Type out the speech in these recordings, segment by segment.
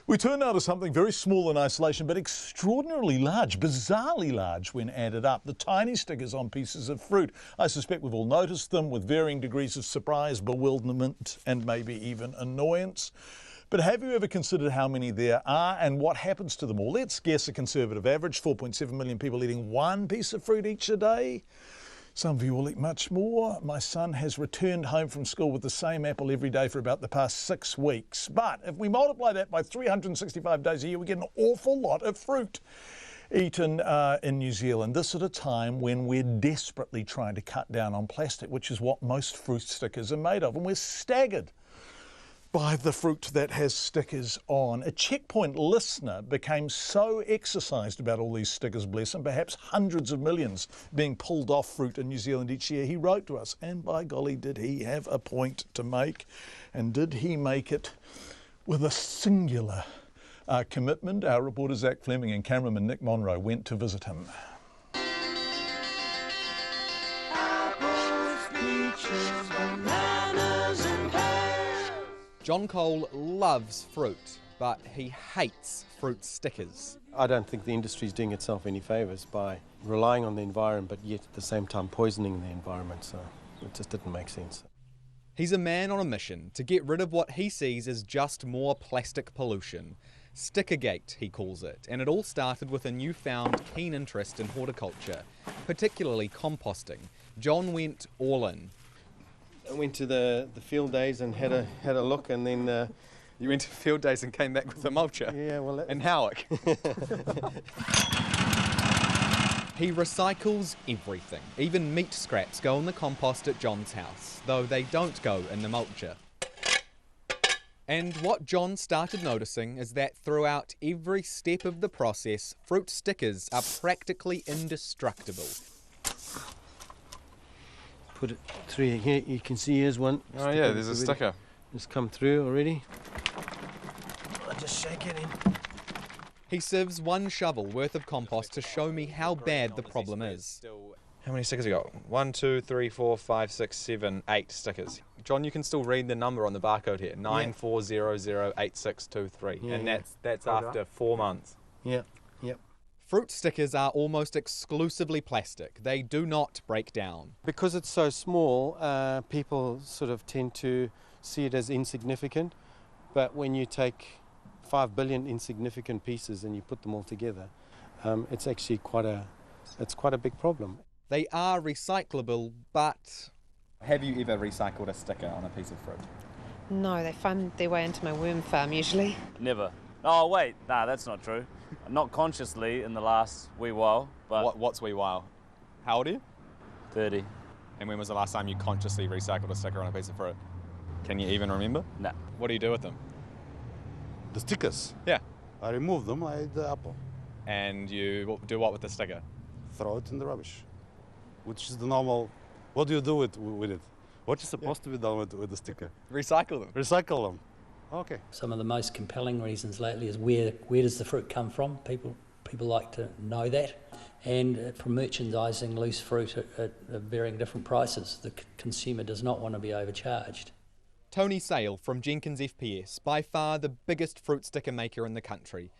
We turn now to something very small in isolation, but extraordinarily large, bizarrely large when added up. The tiny stickers on pieces of fruit. I suspect we've all noticed them with varying degrees of surprise, bewilderment, and maybe even annoyance. But have you ever considered how many there are and what happens to them all? Let's guess a conservative average, 4.7 million people eating one piece of fruit each a day. Some of you will eat much more. My son has returned home from school with the same apple every day for about the past 6 weeks. But if we multiply that by 365 days a year, we get an awful lot of fruit eaten in New Zealand. This at a time when we're desperately trying to cut down on plastic, which is what most fruit stickers are made of. And we're staggered by the fruit that has stickers on. A Checkpoint listener became so exercised about all these stickers, bless him, perhaps hundreds of millions being pulled off fruit in New Zealand each year. He wrote to us, and by golly, did he have a point to make, and did he make it with a singular commitment. Our reporter Zac Fleming and cameraman Nick Monroe went to visit him. Apples, peaches, bananas and pears. John Cole loves fruit, but he hates fruit stickers. I don't think the industry is doing itself any favours by relying on the environment, but yet at the same time poisoning the environment, so it just didn't make sense. He's a man on a mission to get rid of what he sees as just more plastic pollution. Stickergate, he calls it, and it all started with a newfound keen interest in horticulture, particularly composting. John went all in. I went to the field days and had a look, and then... You went to field days and came back with a mulcher? Yeah, well... And Howick. He recycles everything. Even meat scraps go in the compost at John's house, though they don't go in the mulcher. And what John started noticing is that throughout every step of the process, fruit stickers are practically indestructible. Put it through here, you can see here's one. Oh yeah, there's a sticker. It's come through already. I'll just shake it in. He sieves one shovel worth of compost to show me how bad the problem is. How many stickers you got? 1, 2, 3, 4, 5, 6, 7, 8 stickers. John, you can still read the number on the barcode here, 94008623, Yeah, And that's after 4 months. Yeah, yep. Fruit stickers are almost exclusively plastic. They do not break down. Because it's so small, people sort of tend to see it as insignificant, but when you take 5 billion insignificant pieces and you put them all together, it's actually quite a big problem. They are recyclable, but... Have you ever recycled a sticker on a piece of fruit? No, they find their way into my worm farm usually. Never. Oh wait, nah, that's not true. Not consciously in the last wee while, but... What's wee while? How old are you? 30. And when was the last time you consciously recycled a sticker on a piece of fruit? Can you even remember? Nah. What do you do with them? The stickers? Yeah. I remove them, I eat the apple. And you do what with the sticker? Throw it in the rubbish, which is the normal... What do you do with it? What is supposed to be done with the sticker? Recycle them. Recycle them. Okay. Some of the most compelling reasons lately is where does the fruit come from? People like to know that. And from merchandising loose fruit at varying different prices, the consumer does not want to be overcharged. Tony Sale from Jenkins FPS, by far the biggest fruit sticker maker in the country.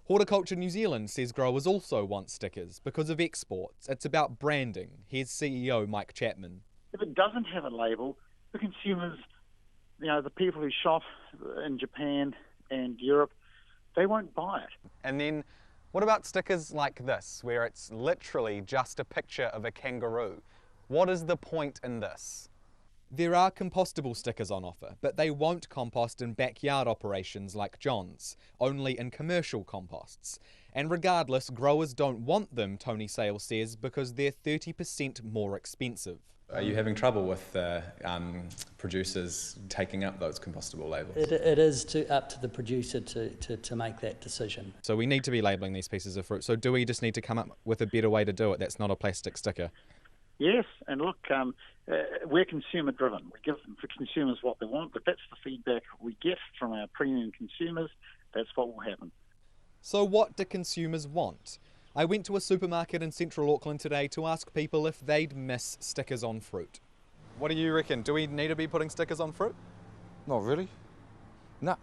Horticulture New Zealand says growers also want stickers because of exports. It's about branding. Here's CEO Mike Chapman. If it doesn't have a label, the consumers, the people who shop in Japan and Europe, they won't buy it. And then what about stickers like this, where it's literally just a picture of a kangaroo? What is the point in this? There are compostable stickers on offer, but they won't compost in backyard operations like John's, only in commercial composts. And regardless, growers don't want them, Tony Sale says, because they're 30% more expensive. Are you having trouble with producers taking up those compostable labels? It is up to the producer to make that decision. So we need to be labelling these pieces of fruit. So do we just need to come up with a better way to do it that's not a plastic sticker? Yes, and look, we're consumer driven. We give the consumers what they want, but that's the feedback we get from our premium consumers. That's what will happen. So what do consumers want? I went to a supermarket in central Auckland today to ask people if they'd miss stickers on fruit. What do you reckon? Do we need to be putting stickers on fruit? Not really. No.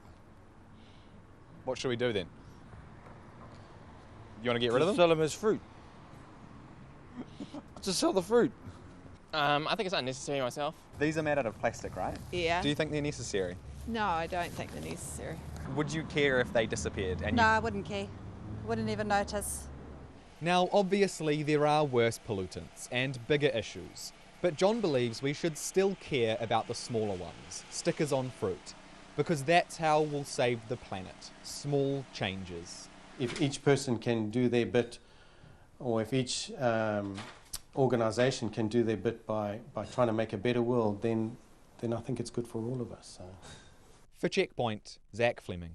What should we do then? You want to get rid of them? Sell them as fruit. Just sell the fruit. I think it's unnecessary myself. These are made out of plastic, right? Yeah. Do you think they're necessary? No, I don't think they're necessary. Would you care if they disappeared? And No, I wouldn't care. Wouldn't even notice. Now, obviously, there are worse pollutants and bigger issues, but John believes we should still care about the smaller ones, stickers on fruit, because that's how we'll save the planet. Small changes. If each person can do their bit, or if each organisation can do their bit by trying to make a better world, then I think it's good for all of us. So. For Checkpoint, Zac Fleming.